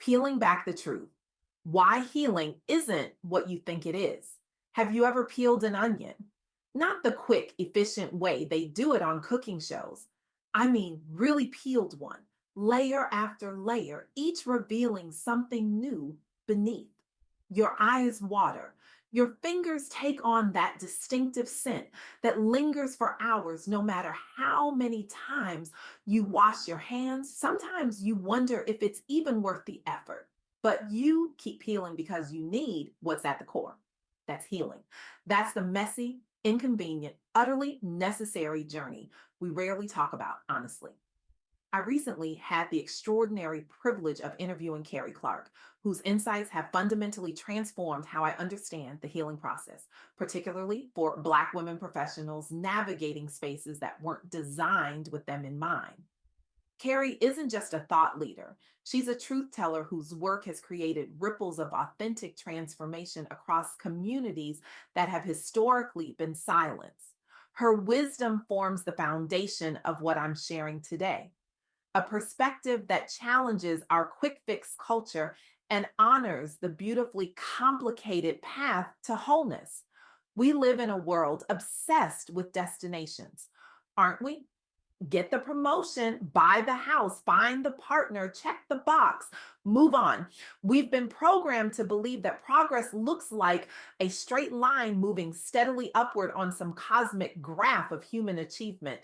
Peeling back the truth. Why healing isn't what you think it is. Have you ever peeled an onion? Not the quick, efficient way they do it on cooking shows. I mean, really peeled one, layer after layer, each revealing something new beneath. Your eyes water. Your fingers take on that distinctive scent that lingers for hours, no matter how many times you wash your hands. Sometimes you wonder if it's even worth the effort, but you keep peeling because you need what's at the core. That's healing. That's the messy, inconvenient, utterly necessary journey we rarely talk about, honestly. I recently had the extraordinary privilege of interviewing Cari Clark, whose insights have fundamentally transformed how I understand the healing process, particularly for Black women professionals navigating spaces that weren't designed with them in mind. Carrie isn't just a thought leader. She's a truth teller whose work has created ripples of authentic transformation across communities that have historically been silenced. Her wisdom forms the foundation of what I'm sharing today, a perspective that challenges our quick fix culture and honors the beautifully complicated path to wholeness. We live in a world obsessed with destinations, aren't we? Get the promotion, buy the house, find the partner, check the box, move on. We've been programmed to believe that progress looks like a straight line moving steadily upward on some cosmic graph of human achievement.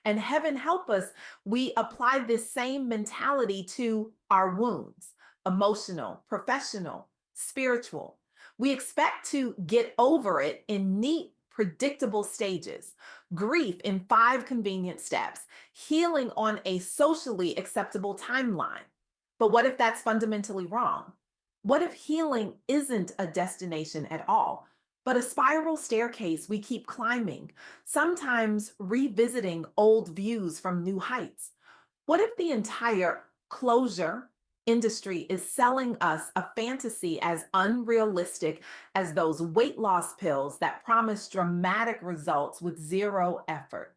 And heaven help us, we apply this same mentality to our wounds, emotional, professional, spiritual. We expect to get over it in neat, predictable stages, grief in 5 convenient steps, healing on a socially acceptable timeline. But what if that's fundamentally wrong? What if healing isn't a destination at all, but a spiral staircase we keep climbing, sometimes revisiting old views from new heights? What if the entire closure industry is selling us a fantasy as unrealistic as those weight loss pills that promise dramatic results with zero effort?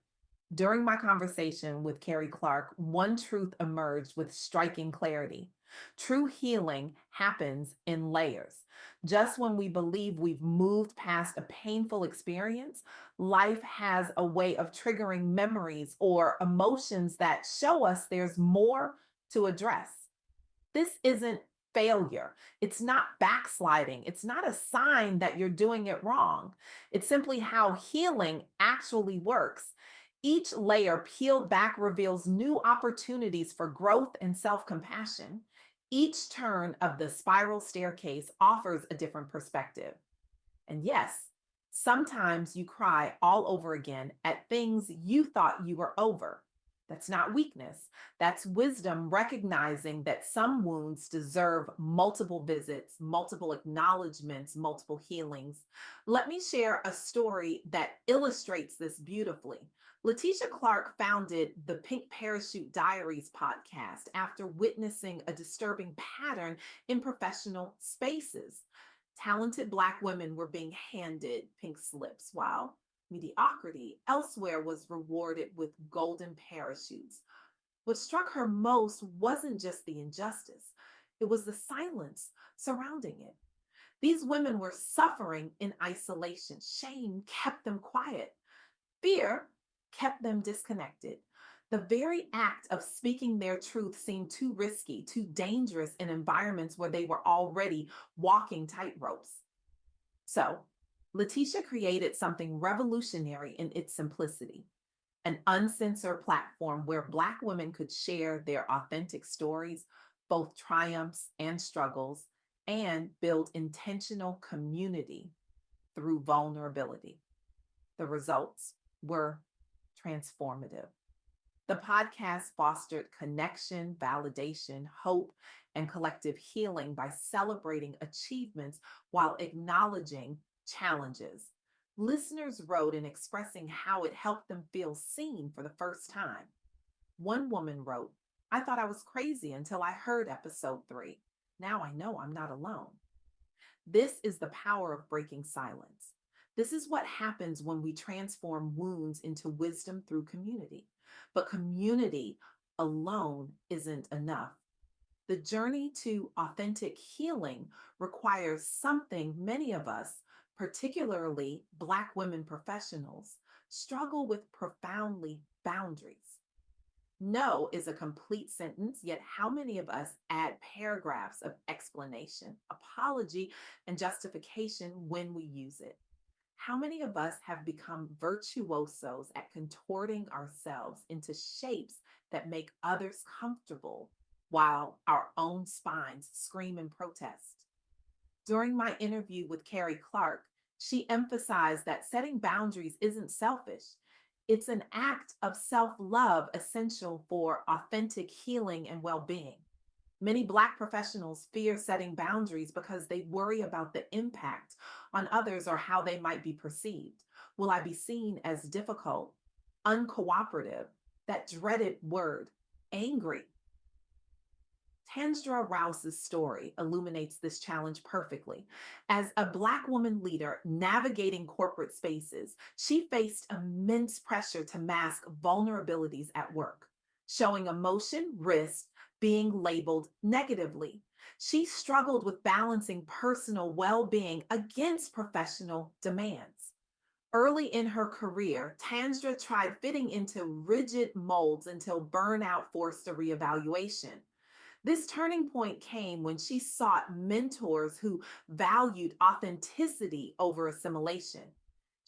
During my conversation with Cari Clark, one truth emerged with striking clarity. True healing happens in layers. Just when we believe we've moved past a painful experience, life has a way of triggering memories or emotions that show us there's more to address. This isn't failure. It's not backsliding. It's not a sign that you're doing it wrong. It's simply how healing actually works. Each layer peeled back reveals new opportunities for growth and self compassion. Each turn of the spiral staircase offers a different perspective. And yes, sometimes you cry all over again at things you thought you were over. That's not weakness. That's wisdom recognizing that some wounds deserve multiple visits, multiple acknowledgments, multiple healings. Let me share a story that illustrates this beautifully. Letitia Clark founded the Pink Parachute Diaries podcast after witnessing a disturbing pattern in professional spaces. Talented Black women were being handed pink slips, while mediocrity elsewhere was rewarded with golden parachutes. What struck her most wasn't just the injustice, it was the silence surrounding it. These women were suffering in isolation. Shame kept them quiet. Fear kept them disconnected. The very act of speaking their truth seemed too risky, too dangerous in environments where they were already walking tightropes. So, Letitia created something revolutionary in its simplicity, an uncensored platform where Black women could share their authentic stories, both triumphs and struggles, and build intentional community through vulnerability. The results were transformative. The podcast fostered connection, validation, hope, and collective healing by celebrating achievements while acknowledging challenges. Listeners wrote in expressing how it helped them feel seen for the first time. One woman wrote, I thought I was crazy until I heard episode 3. Now I know I'm not alone. This is the power of breaking silence. This is what happens when we transform wounds into wisdom through community. But community alone isn't enough. The journey to authentic healing requires something many of us, particularly Black women professionals, struggle with profoundly: boundaries. No is a complete sentence, yet how many of us add paragraphs of explanation, apology, and justification when we use it? How many of us have become virtuosos at contorting ourselves into shapes that make others comfortable while our own spines scream in protest? During my interview with Cari Clark, she emphasized that setting boundaries isn't selfish. It's an act of self love essential for authentic healing and well being. Many Black professionals fear setting boundaries because they worry about the impact on others or how they might be perceived. Will I be seen as difficult, uncooperative, that dreaded word, angry? Tanzra Rouse's story illuminates this challenge perfectly. As a Black woman leader navigating corporate spaces, she faced immense pressure to mask vulnerabilities at work. Showing emotion risked being labeled negatively. She struggled with balancing personal well being against professional demands. Early in her career, Tanzra tried fitting into rigid molds until burnout forced a reevaluation. This turning point came when she sought mentors who valued authenticity over assimilation.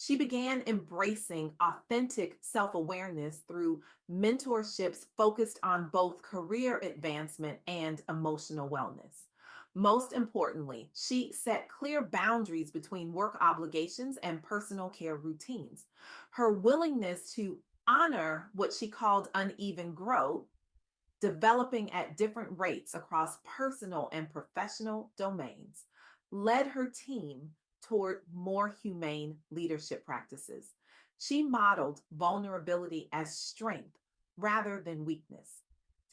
She began embracing authentic self awareness through mentorships focused on both career advancement and emotional wellness. Most importantly, she set clear boundaries between work obligations and personal care routines. Her willingness to honor what she called uneven growth, developing at different rates across personal and professional domains, led her team toward more humane leadership practices. She modeled vulnerability as strength rather than weakness.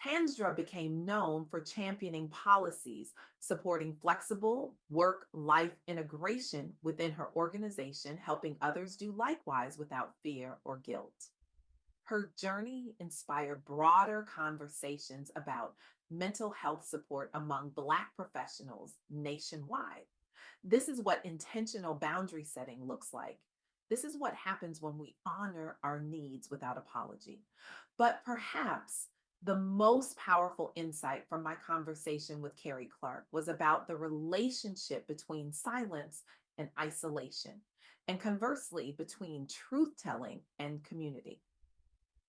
Tanzra became known for championing policies supporting flexible work life integration within her organization, helping others do likewise without fear or guilt. Her journey inspired broader conversations about mental health support among Black professionals nationwide. This is what intentional boundary setting looks like. This is what happens when we honor our needs without apology. But perhaps the most powerful insight from my conversation with Cari Clark was about the relationship between silence and isolation, and conversely, between truth telling and community.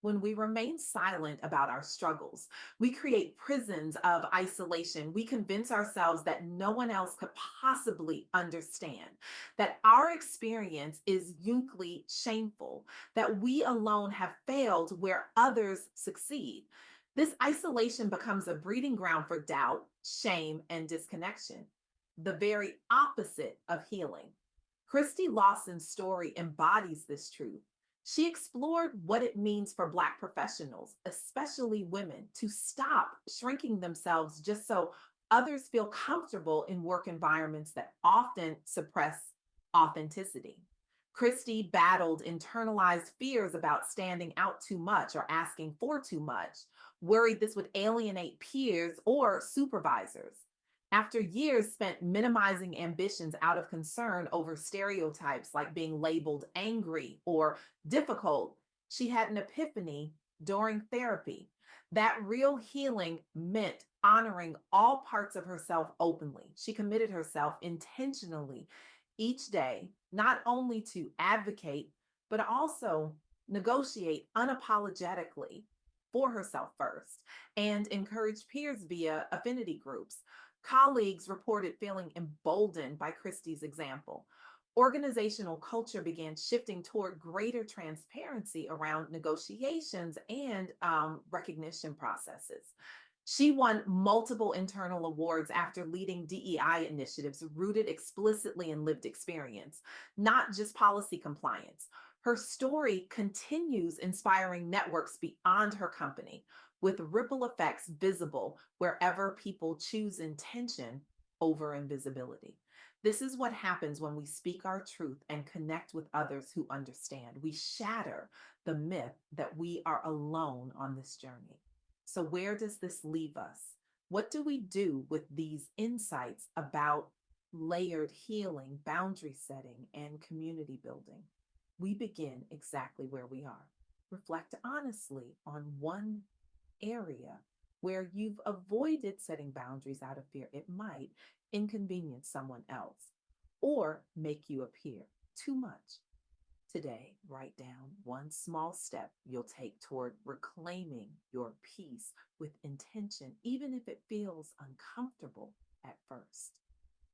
When we remain silent about our struggles, we create prisons of isolation. We convince ourselves that no one else could possibly understand, that our experience is uniquely shameful, that we alone have failed where others succeed. This isolation becomes a breeding ground for doubt, shame, and disconnection, the very opposite of healing. Christy Lawson's story embodies this truth. She explored what it means for Black professionals, especially women, to stop shrinking themselves just so others feel comfortable in work environments that often suppress authenticity. Christy battled internalized fears about standing out too much or asking for too much, worried this would alienate peers or supervisors. After years spent minimizing ambitions out of concern over stereotypes like being labeled angry or difficult, she had an epiphany during therapy. That real healing meant honoring all parts of herself openly. She committed herself intentionally each day, not only to advocate, but also negotiate unapologetically for herself first and encourage peers via affinity groups. Colleagues reported feeling emboldened by Christie's example. Organizational culture began shifting toward greater transparency around negotiations and recognition processes. She won multiple internal awards after leading DEI initiatives rooted explicitly in lived experience, not just policy compliance. Her story continues inspiring networks beyond her company, with ripple effects visible wherever people choose intention over invisibility. This is what happens when we speak our truth and connect with others who understand. We shatter the myth that we are alone on this journey. So, where does this leave us? What do we do with these insights about layered healing, boundary setting, and community building? We begin exactly where we are. Reflect honestly on one area where you've avoided setting boundaries out of fear. It might inconvenience someone else or make you appear too much. Today, write down one small step you'll take toward reclaiming your peace with intention, even if it feels uncomfortable at first.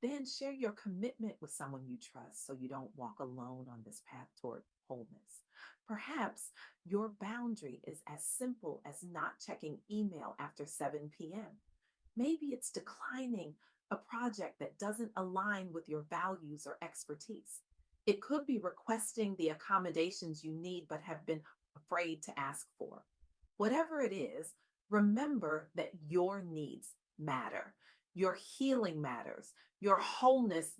Then share your commitment with someone you trust so you don't walk alone on this path toward wholeness. Perhaps your boundary is as simple as not checking email after 7 p.m. Maybe it's declining a project that doesn't align with your values or expertise. It could be requesting the accommodations you need but have been afraid to ask for. Whatever it is, remember that your needs matter. Your healing matters. Your wholeness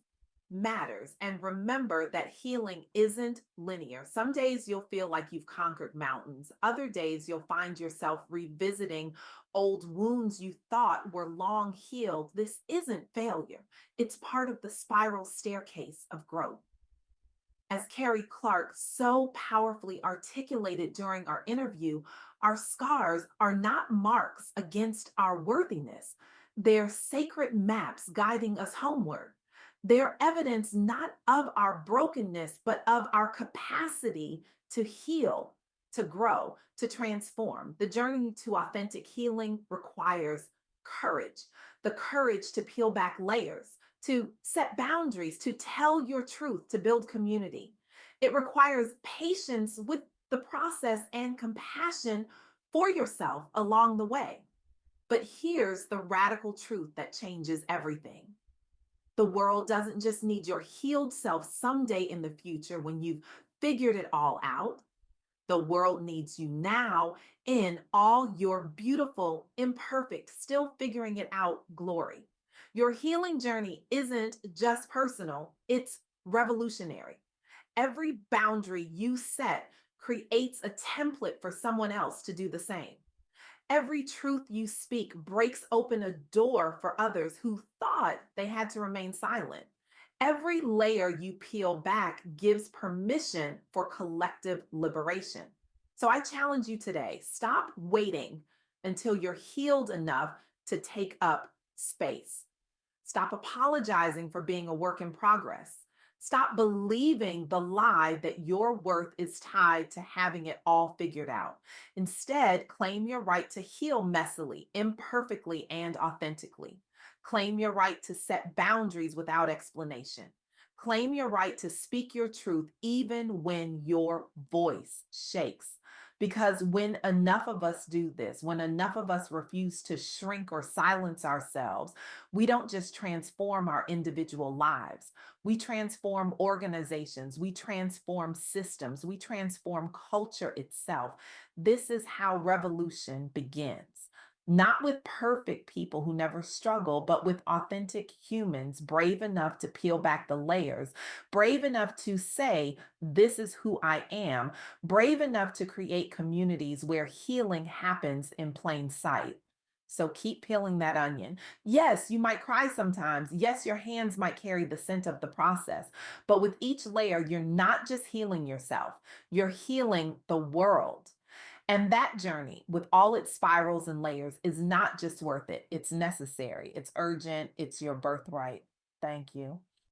matters. And remember that healing isn't linear. Some days you'll feel like you've conquered mountains. Other days you'll find yourself revisiting old wounds you thought were long healed. This isn't failure, it's part of the spiral staircase of growth. As Cari Clark so powerfully articulated during our interview, our scars are not marks against our worthiness. They're sacred maps guiding us homeward. They're evidence not of our brokenness, but of our capacity to heal, to grow, to transform. The journey to authentic healing requires courage, the courage to peel back layers, to set boundaries, to tell your truth, to build community. It requires patience with the process and compassion for yourself along the way. But here's the radical truth that changes everything. The world doesn't just need your healed self someday in the future when you've figured it all out. The world needs you now in all your beautiful, imperfect, still figuring it out glory. Your healing journey isn't just personal, it's revolutionary. Every boundary you set creates a template for someone else to do the same. Every truth you speak breaks open a door for others who thought they had to remain silent. Every layer you peel back gives permission for collective liberation. So I challenge you today, stop waiting until you're healed enough to take up space. Stop apologizing for being a work in progress. Stop believing the lie that your worth is tied to having it all figured out. Instead, claim your right to heal messily, imperfectly, and authentically. Claim your right to set boundaries without explanation. Claim your right to speak your truth even when your voice shakes. Because when enough of us do this, when enough of us refuse to shrink or silence ourselves, we don't just transform our individual lives, we transform organizations, we transform systems, we transform culture itself. This is how revolution begins. Not with perfect people who never struggle, but with authentic humans brave enough to peel back the layers, brave enough to say, this is who I am, brave enough to create communities where healing happens in plain sight. So keep peeling that onion. Yes, you might cry sometimes. Yes, your hands might carry the scent of the process. But with each layer, you're not just healing yourself, you're healing the world. And that journey, with all its spirals and layers, is not just worth it, it's necessary, it's urgent, it's your birthright. Thank you.